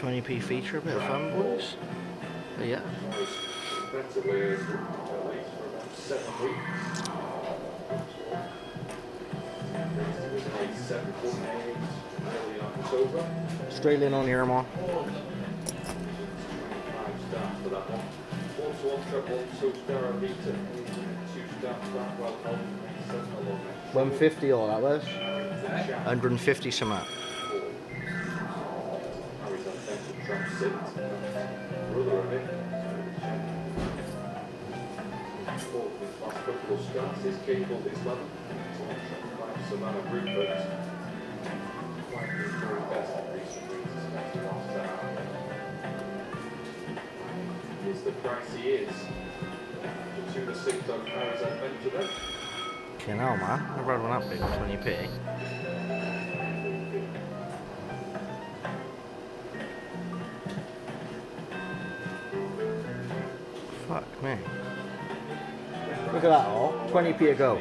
20p feature, a bit of fun, boys. But yeah. Australian on here, man. 150 all that was. 150 something. The price he is. The 2 to 6 on Paris Adventure. Fucking hell, man. I've read one up big, 20p. Fuck me. Look at that all. 20p a go.